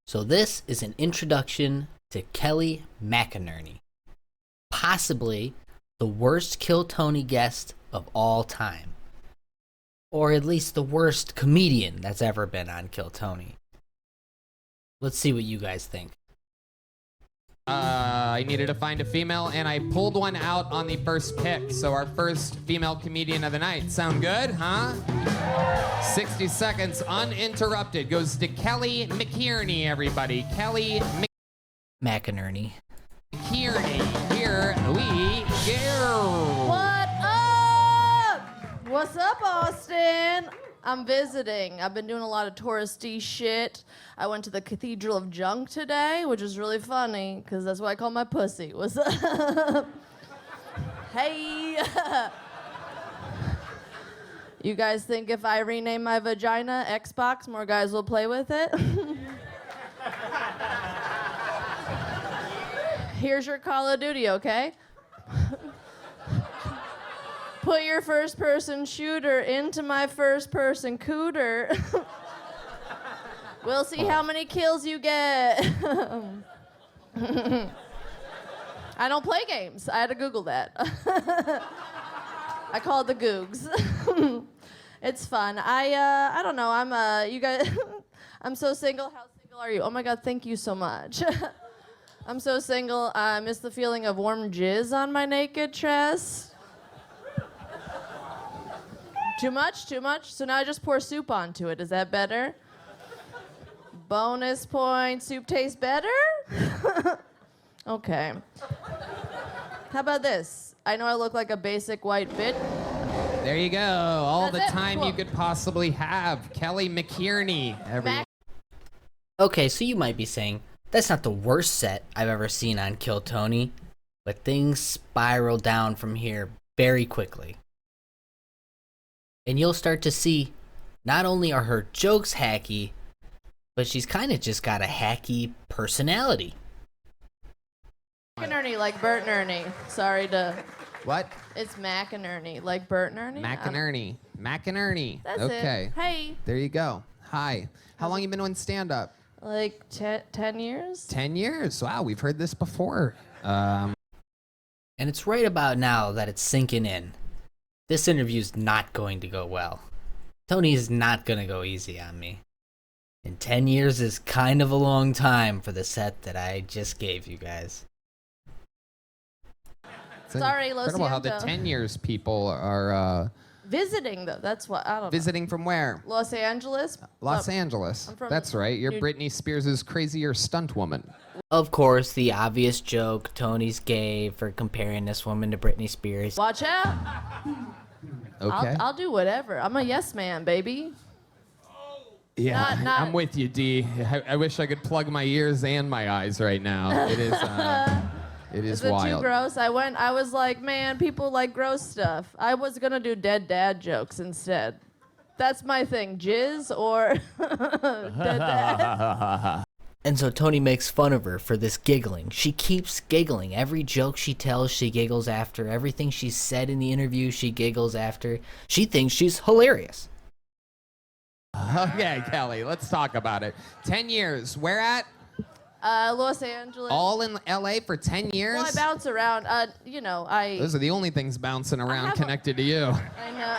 So this is an introduction to Kelly McInerney, possibly the worst Kill Tony guest of all time. Or at least the worst comedian that's ever been on Kill Tony. Let's see what you guys think. I needed to find a female, and I pulled one out on the first pick. So our first female comedian of the night. Sound good, huh? 60 seconds uninterrupted goes to Kelly McInerney, everybody. Kelly McInerney. McInerney. Here we go. What up? What's up, Austin? I'm visiting. I've been doing a lot of touristy shit. I went to the Cathedral of Junk today, which is really funny, because that's what I call my pussy. What's up? Hey. You guys think if I rename my vagina Xbox, more guys will play with it? Here's your Call of Duty, okay? Put your first-person shooter into my first-person cooter. We'll see how many kills you get. I don't play games. I had to Google that. I call it the Googs. It's fun. I don't know. You guys. I'm so single. How single are you? Oh my God! Thank you so much. I'm so single. I miss the feeling of warm jizz on my naked chest. Too much? Too much? So now I just pour soup onto it. Is that better? Bonus point. Soup tastes better? Okay. How about this? I know I look like a basic white bitch. There you go. All That's the time cool. you could possibly have. Kelly McInerney, everyone. Okay, so you might be saying, that's not the worst set I've ever seen on Kill Tony, but things spiral down from here very quickly. And you'll start to see, not only are her jokes hacky, but she's kind of just got a hacky personality. McInerney, like Bert and Ernie. Sorry to... What? It's McInerney, like Bert and Ernie. McInerney. McInerney. That's okay. it. Hey. There you go. Hi. How long you been doing stand-up? Like 10 years? 10 years. Wow, we've heard this before. And it's right about now that it's sinking in. This interview's not going to go well. Tony is not going to go easy on me. And 10 years is kind of a long time for the set that I just gave you guys. It's Sorry, Lo incredible how the siento. 10 years people are Visiting, though. That's what, I don't know. visiting from where? Los Angeles? Los Oh, Angeles. I'm from That's right. You're New- Britney Spears' crazier stunt woman. Of course, the obvious joke Tony's gay for comparing this woman to Britney Spears. Watch out. Okay. I'll do whatever. I'm a yes man, baby. Yeah, not- I'm with you, D. I wish I could plug my ears and my eyes right now. It is, it is Is it too wild. gross? I was like, man, people like gross stuff. I was gonna do dead dad jokes instead. That's my thing, jizz or dead dad. And so Tony makes fun of her for this giggling. She keeps giggling. Every joke she tells, she giggles after. Everything she said in the interview, she giggles after. She thinks she's hilarious. Okay, Kelly, let's talk about it. 10 years. Where at? Los Angeles. All in LA for 10 years? Well, I bounce around. Those are the only things bouncing around have a- connected to you. I know.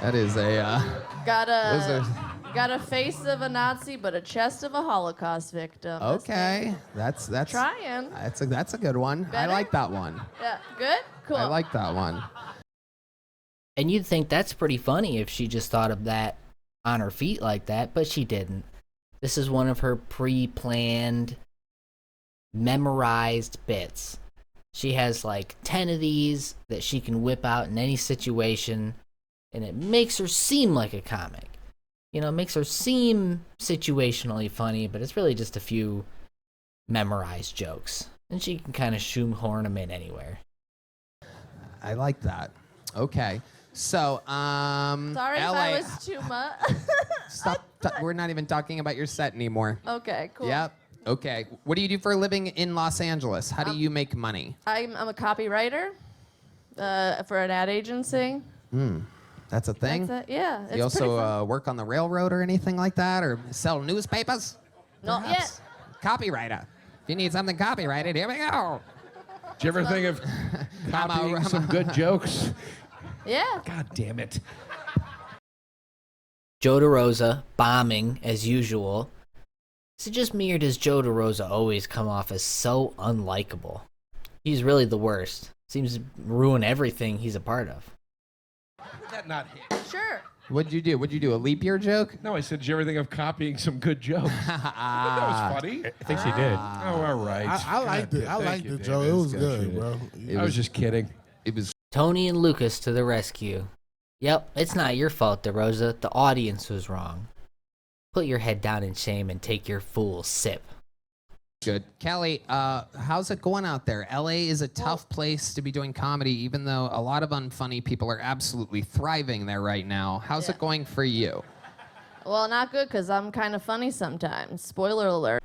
That is a, those Got a face of a Nazi, but a chest of a Holocaust victim. okay. That's Trying. that's a good one. I Better? like that one. Yeah. Good. Cool. I like that one. And you'd think that's pretty funny if she just thought of that on her feet like that, but she didn't. This is one of her pre-planned, memorized bits. She has like 10 of these that she can whip out in any situation, and it makes her seem like a comic. You know, it makes her seem situationally funny, but it's really just a few memorized jokes. And she can kind of shoehorn them in anywhere. I like that. Okay. So, Sorry if LA. I was too much. Stop. We're not even talking about your set anymore. Okay. Cool. Yep. Okay. What do you do for a living in Los Angeles? How do you make money? I'm a copywriter for an ad agency. That's a thing? That's it. Yeah. It's You pretty fun. also work on the railroad or anything like that, or sell newspapers? Not yet. Copywriter. If you need something copyrighted, here we go. Did you ever think of copying some good jokes? Yeah. God damn it. Joe DeRosa bombing as usual. Is it just me or does Joe DeRosa always come off as so unlikable? He's really the worst. Seems to ruin everything he's a part of. Did that not hit? Sure. What'd you do? What'd you do? A leap year joke? No, I said, did you ever think of copying some good jokes? That was funny. I think she did. Oh, all right. I liked it. I Thank liked you, it, Joe. David. It was good, Appreciate bro. I was just kidding. It was. Tony and Lucas to the rescue. Yep, it's not your fault, DeRosa. The audience was wrong. Put your head down in shame and take your full sip. Good. Kelly, how's it going out there? LA is a tough place to be doing comedy, even though a lot of unfunny people are absolutely thriving there right now. How's it going for you? Well, not good because I'm kind of funny sometimes. Spoiler alert.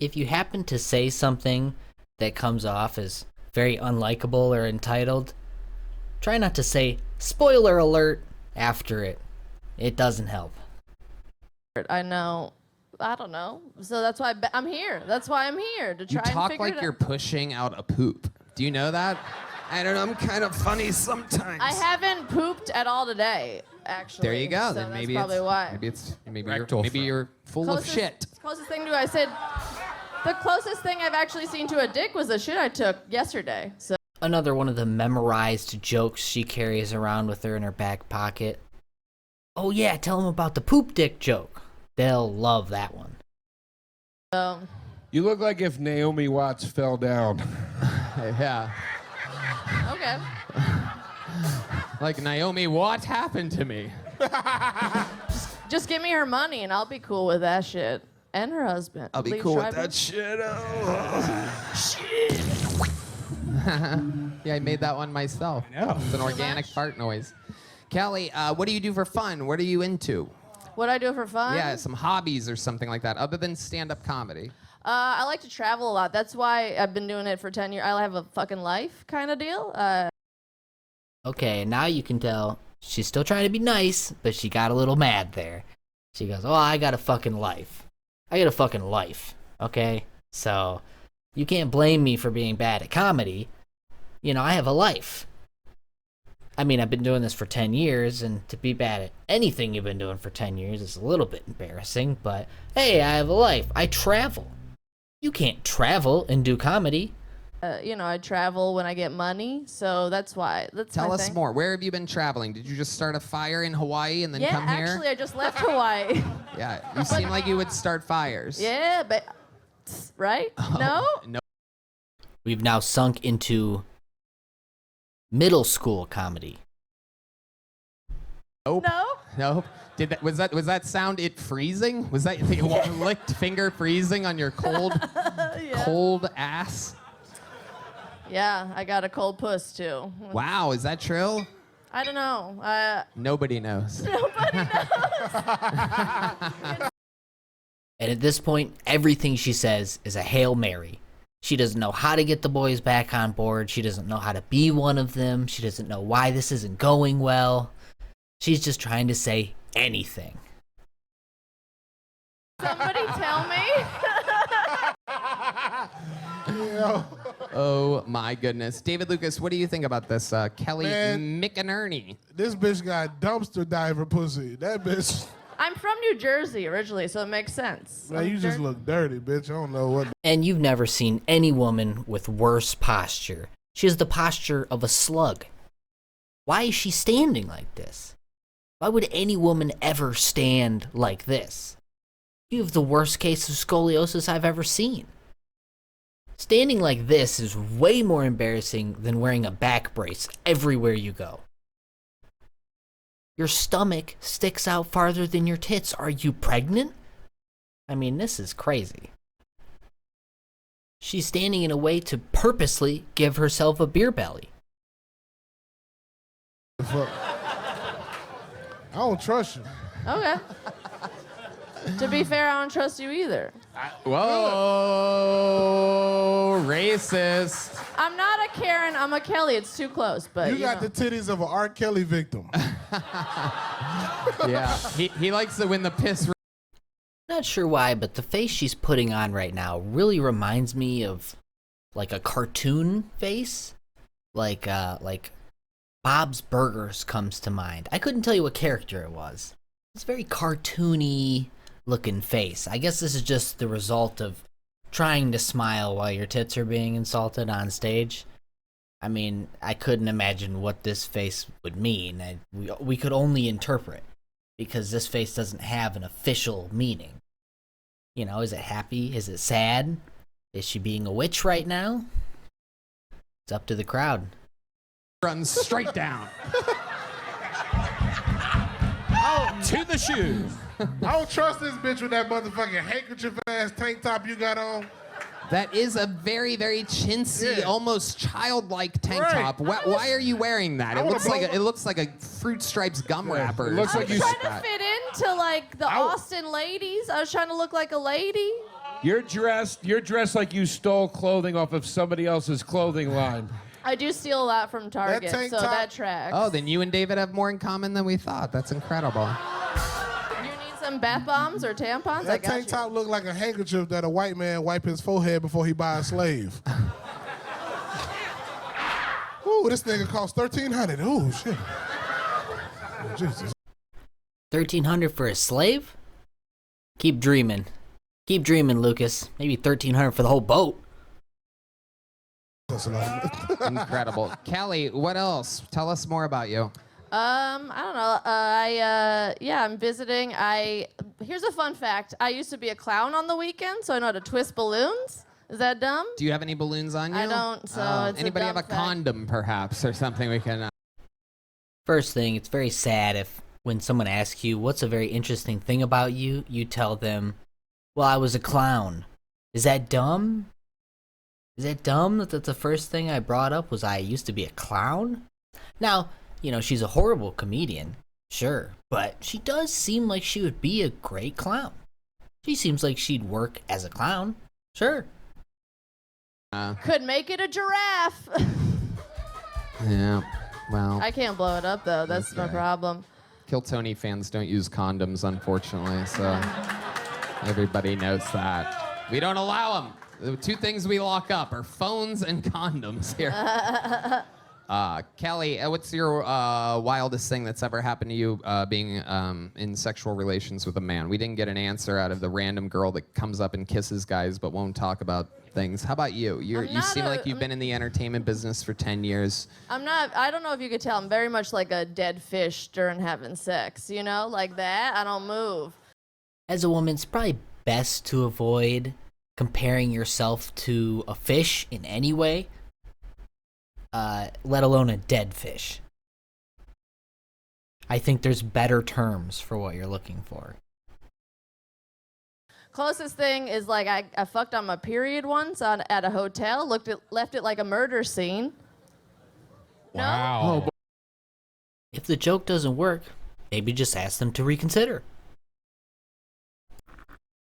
If you happen to say something that comes off as very unlikable or entitled, try not to say spoiler alert after it. It doesn't help. I know. I don't know. So that's why I'm here. That's why I'm here to You try and talk figure like it you're out. pushing out a poop. Do you know that? I don't know. I'm kind of funny sometimes. I haven't pooped at all today, actually. There you go. So Then that's maybe probably it's why. maybe you're full of shit. Closest thing to I said. The closest thing I've actually seen to a dick was the shit I took yesterday. So Another one of the memorized jokes she carries around with her in her back pocket. Oh yeah, tell them about the poop dick joke. They'll love that one. You look like if Naomi Watts fell down. Yeah. okay. Like Naomi, what happened to me? Just give me her money and I'll be cool with that shit. And her husband. I'll be Lee cool with Schreiber. that shit. Yeah, I made that one myself. I know. It's an organic fart noise. Kelly, what do you do for fun? What are you into? What I do for fun? Yeah, some hobbies or something like that, other than stand-up comedy. I like to travel a lot. That's why I've been doing it for 10 years. I have a fucking life kind of deal. Okay, and now you can tell she's still trying to be nice, but she got a little mad there. She goes, oh, I got a fucking life. I got a fucking life, okay? So, you can't blame me for being bad at comedy. You know, I have a life. I mean, I've been doing this for 10 years, and to be bad at anything you've been doing for 10 years is a little bit embarrassing, but hey, I have a life. I travel. You can't travel and do comedy. I travel when I get money, so that's why. That's Tell my us thing. more. Where have you been traveling? Did you just start a fire in Hawaii and then Yeah, come here? actually, I just left Hawaii. Yeah, you seem like you would start fires. Yeah, but right? No? No. We've now sunk into middle school comedy. Nope. No? No. Was that sound it freezing? Was that the licked finger freezing on your cold ass? Yeah, I got a cold puss too. Wow, is that true? I don't know. Nobody knows. And at this point, everything she says is a Hail Mary. She doesn't know how to get the boys back on board. She doesn't know how to be one of them. She doesn't know why this isn't going well. She's just trying to say anything. Somebody tell me. Oh my goodness. David Lucas, what do you think about this? Kelly Man. McInerney. This bitch got dumpster diver pussy. That bitch, I'm from New Jersey originally, so it makes sense. man, you just look dirty, bitch. I don't know what. And you've never seen any woman with worse posture. She has the posture of a slug. Why is she standing like this? Why would any woman ever stand like this? You have the worst case of scoliosis I've ever seen. Standing like this is way more embarrassing than wearing a back brace everywhere you go. Your stomach sticks out farther than your tits. Are you pregnant? I mean, this is crazy. She's standing in a way to purposely give herself a beer belly. The fuck. I don't trust you. Okay. To be fair, I don't trust you either. Whoa, racist. I'm not a Karen, I'm a Kelly. It's too close, but You got know. the titties of an R. Kelly victim. Yeah, he likes it when the piss Not sure why, but the face she's putting on right now really reminds me of like a cartoon face. Like Bob's Burgers comes to mind. I couldn't tell you what character it was. It's a very cartoony looking face. I guess this is just the result of trying to smile while your tits are being insulted on stage. I mean, I couldn't imagine what this face would mean. We could only interpret, because this face doesn't have an official meaning. You know, is it happy? Is it sad? Is she being a witch right now? It's up to the crowd. Runs straight down. To the shoes. I don't trust this bitch with that motherfucking handkerchief ass tank top you got on. That is a very, very chintzy, Yeah. almost childlike tank Right. top. Why are you wearing that? I It wanna looks like a Fruit Stripes gum wrapper. it looks I like was you- trying to fit into like the Austin ladies. I was trying to look like a lady. You're dressed like you stole clothing off of somebody else's clothing line. I do steal a lot from Target, tank so top- that tracks. Oh, then you and David have more in common than we thought. That's incredible. You need some bath bombs or tampons? I That got tank you. top looked like a handkerchief that a white man wipe his forehead before he buy a slave. Ooh, this nigga cost $1,300. Ooh, shit. Oh, Jesus. 1,300 for a slave? Keep dreaming. Keep dreaming, Lucas. Maybe 1,300 for the whole boat. That's a lot. Incredible. Kelly, what else? Tell us more about you. I don't know. I'm visiting. Here's a fun fact. I used to be a clown on the weekend, so I know how to twist balloons. Is that dumb? Do you have any balloons on you? I don't, so it's a Anybody dumb have a fact. condom, perhaps, or something we can... First thing, it's very sad if when someone asks you, what's a very interesting thing about you, you tell them, well, I was a clown. Is that dumb? Is that dumb that the first thing I brought up was I used to be a clown? Now, you know, she's a horrible comedian, sure, but she does seem like she would be a great clown. She seems like she'd work as a clown, sure. Could make it a giraffe. Yeah, well... I can't blow it up though. That's my Okay. problem. Kill Tony fans don't use condoms, unfortunately, so everybody knows that. We don't allow them. The two things we lock up are phones and condoms here. Kelly, what's your wildest thing that's ever happened to you being in sexual relations with a man? We didn't get an answer out of the random girl that comes up and kisses guys but won't talk about things. How about you? You not seem like you've been in the entertainment business for 10 years. I don't know if you could tell. I'm very much like a dead fish during having sex, you know? Like that. I don't move. As a woman, it's probably best to avoid comparing yourself to a fish in any way, let alone a dead fish. I think there's better terms for what you're looking for. Closest thing is like I fucked on my period once at a hotel. Left it like a murder scene. No? Wow. If the joke doesn't work, maybe just ask them to reconsider.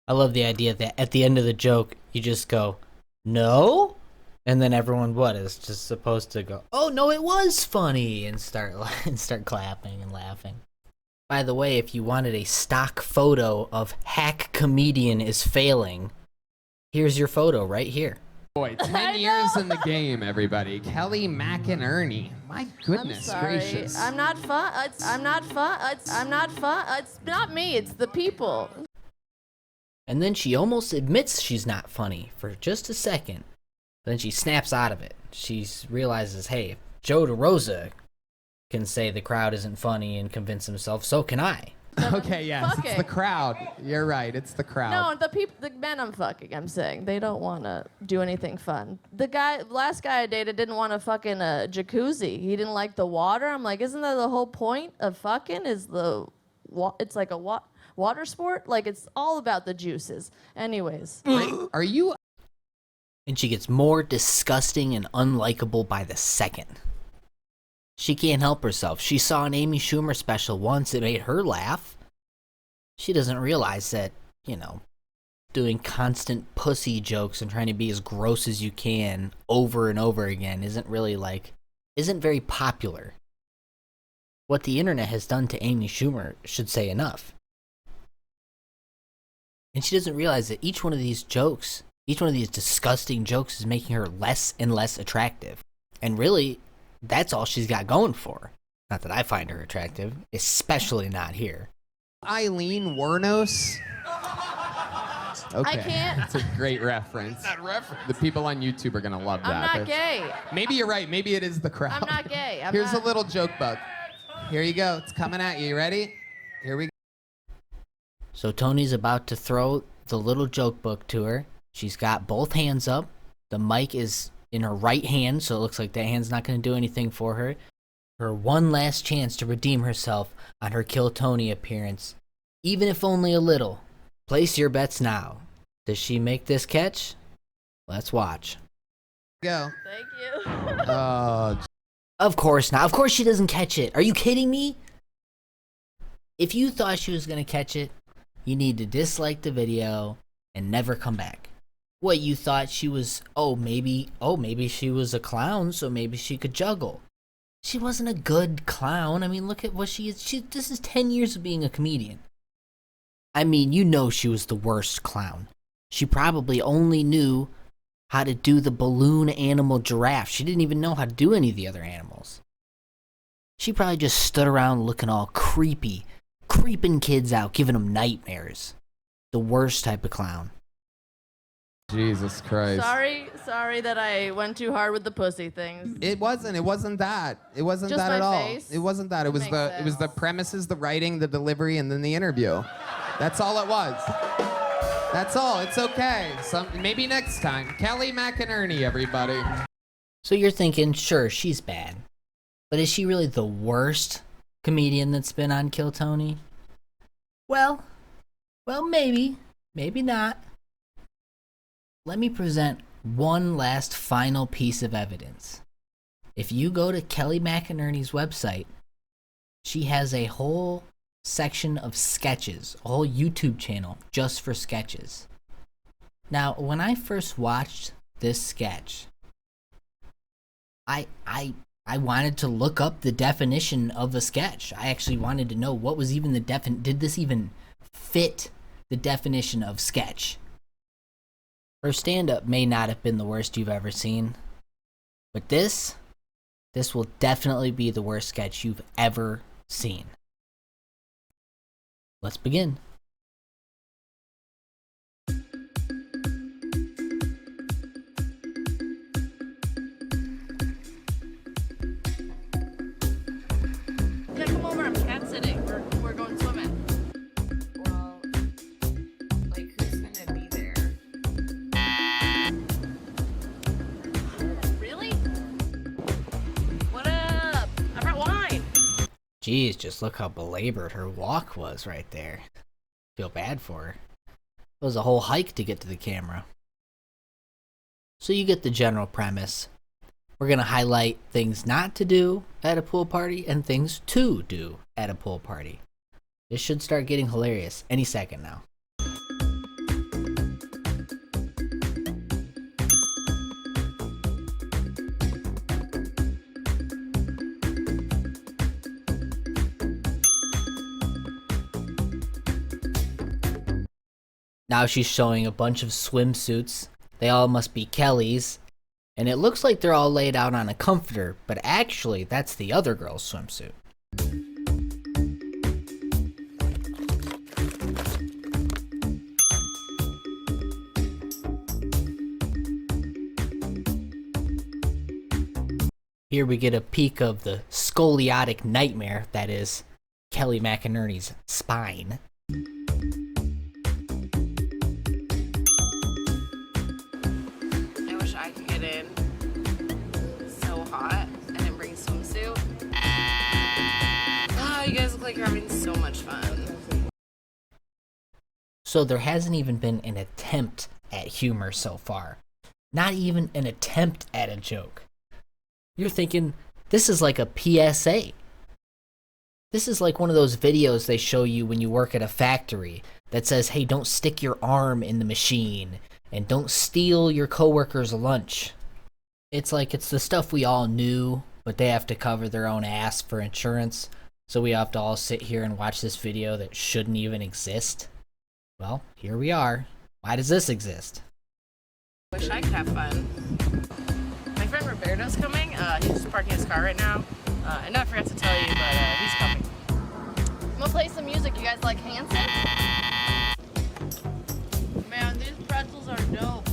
I love the idea that at the end of the joke, you just go, no? And then everyone, is just supposed to go, oh, no, it was funny, and start clapping and laughing. By the way, if you wanted a stock photo of hack comedian is failing, here's your photo right here. Boy, 10 years in the game, everybody. Kelly McInerney. My goodness I'm sorry. gracious. I'm not fun. I'm not fun. I'm not fun. It's not me. It's the people. And then she almost admits she's not funny for just a second. Then she snaps out of it. She realizes, hey, if Joe DeRosa can say the crowd isn't funny and convince himself, so can I. Okay, yes, it's the Fucking. crowd. You're right, it's the crowd. No, the men I'm fucking, I'm saying, they don't want to do anything fun. The last guy I dated didn't want to fucking jacuzzi. He didn't like the water. I'm like, isn't that the whole point of fucking? It's like a water sport? Like, it's all about the juices. Anyways. Are you And she gets more disgusting and unlikable by the second. She can't help herself. She saw an Amy Schumer special once. It made her laugh. She doesn't realize that, doing constant pussy jokes and trying to be as gross as you can over and over again isn't very popular. What the internet has done to Amy Schumer should say enough. And she doesn't realize that each one of these jokes, each one of these disgusting jokes is making her less and less attractive. And really, that's all she's got going for her. Not that I find her attractive, especially not here. Eileen Wuornos. Okay. I can't. That's a great reference. That reference. The people on YouTube are gonna love that. I'm not That's- gay. Maybe you're right. Maybe it is the crowd. I'm not gay. Here's a little joke bug. Here you go. It's coming at you. You ready? Here we go. So Tony's about to throw the little joke book to her. She's got both hands up. The mic is in her right hand, so it looks like that hand's not going to do anything for her. Her one last chance to redeem herself on her Kill Tony appearance, even if only a little. Place your bets now. Does she make this catch? Let's watch. Go. Thank you. Oh, Of course not. Of course she doesn't catch it. Are you kidding me? If you thought she was going to catch it, you need to dislike the video and never come back. What, you thought she was, maybe she was a clown, so maybe she could juggle. She wasn't a good clown. I mean, look at what she is. This is 10 years of being a comedian. I mean, you know she was the worst clown. She probably only knew how to do the balloon animal giraffe. She didn't even know how to do any of the other animals. She probably just stood around looking all creepy, creeping kids out, giving them nightmares. The worst type of clown. Jesus Christ. Sorry that I went too hard with the pussy things. It wasn't that. It wasn't Just that at my all. face? It wasn't that. It was Makes it was the sense. premises, the writing, the delivery, and then the interview. That's all it was. That's all. It's okay. Maybe next time. Kelly McInerney, everybody. So you're thinking, sure, she's bad. But is she really the worst comedian that's been on Kill Tony? Well, maybe. Maybe not. Let me present one last final piece of evidence. If you go to Kelly McInerney's website, she has a whole section of sketches, a whole YouTube channel just for sketches. Now, when I first watched this sketch, I wanted to look up the definition of a sketch. I actually wanted to know what was even did this even fit the definition of sketch? Her stand-up may not have been the worst you've ever seen, but this will definitely be the worst sketch you've ever seen. Let's begin. Yeah, come over. I'm cat sitting. We're going swimming. Well, like, who's gonna be there? Really? What up? I brought wine. Jeez, just look how belabored her walk was right there. Feel bad for her. It was a whole hike to get to the camera. So you get the general premise. We're going to highlight things not to do at a pool party and things to do at a pool party. This should start getting hilarious any second now. Now she's showing a bunch of swimsuits. They all must be Kelly's. And it looks like they're all laid out on a comforter, but actually that's the other girl's swimsuit. Here we get a peek of the scoliotic nightmare that is Kelly McInerney's spine. I wish I could get in. So hot. I didn't bring a swimsuit. Oh, you guys look like you're having so much fun. So there hasn't even been an attempt at humor so far. Not even an attempt at a joke. You're thinking, this is like a PSA. This is like one of those videos they show you when you work at a factory that says, hey, don't stick your arm in the machine and don't steal your coworker's lunch. It's like it's the stuff we all knew, but they have to cover their own ass for insurance. So we have to all sit here and watch this video that shouldn't even exist. Well, here we are. Why does this exist? Wish I could have fun. My friend Roberto's coming. He's just parking his car right now. I know I forgot to tell you, but he's coming. I'm gonna play some music. You guys like Hanson? Man, these pretzels are dope.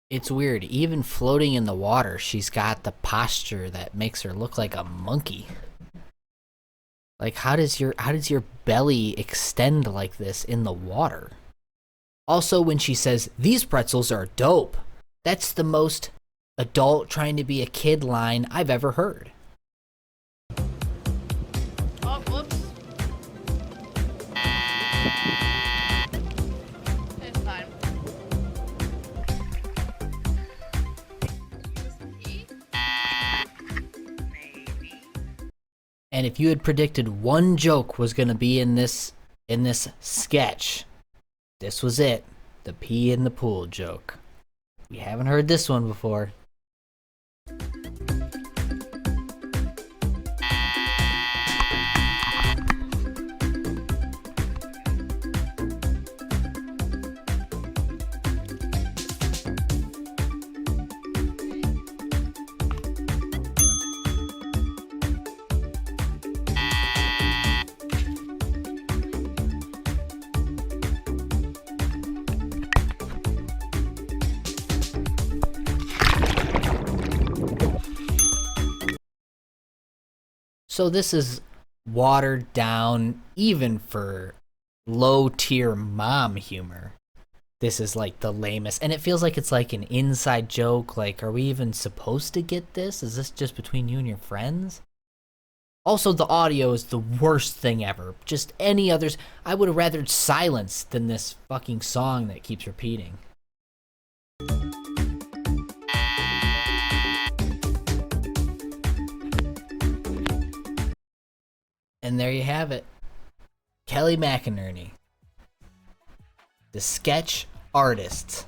It's weird. Even floating in the water, she's got the posture that makes her look like a monkey. Like, how does your belly extend like this in the water? Also, when she says, these pretzels are dope, that's the most adult trying to be a kid line I've ever heard. Oh, whoops. It's fine. And if you had predicted one joke was going to be in this sketch, this was it. The pee in the pool joke. We haven't heard this one before. So this is watered down even for low tier mom humor. This is like the lamest, and it feels like it's like an inside joke. Like, are we even supposed to get this? Is this just between you and your friends? Also, the audio is the worst thing ever. Just any others. I would have rathered silence than this fucking song that keeps repeating. And there you have it. Kelly McInerney. The sketch artist.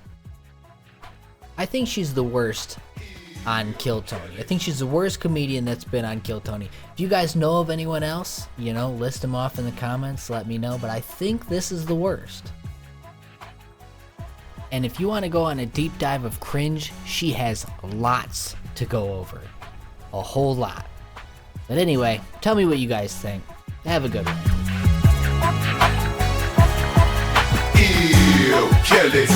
I think she's the worst on Kill Tony. I think she's the worst comedian that's been on Kill Tony. If you guys know of anyone else, list them off in the comments, let me know. But I think this is the worst. And if you want to go on a deep dive of cringe, she has lots to go over. A whole lot. But anyway, tell me what you guys think. Have a good one. Ew, Kelly,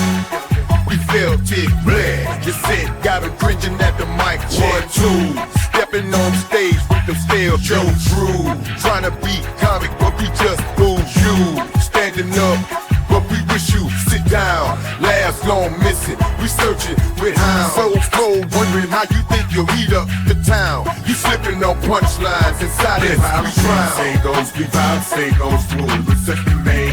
we felt it bled. You said got him cringing at the mic. 1, 2, stepping on stage with them stale Joe Drew. Trying to be comic, but we just boo you. Standing up, but we wish you sit down. Laughs gon' miss it. We searching with hounds. So cold, wondering how you think you'll heat up the town. You slipping on punchlines inside this. We try. Say those, we vibe, say those rules. We're such the main.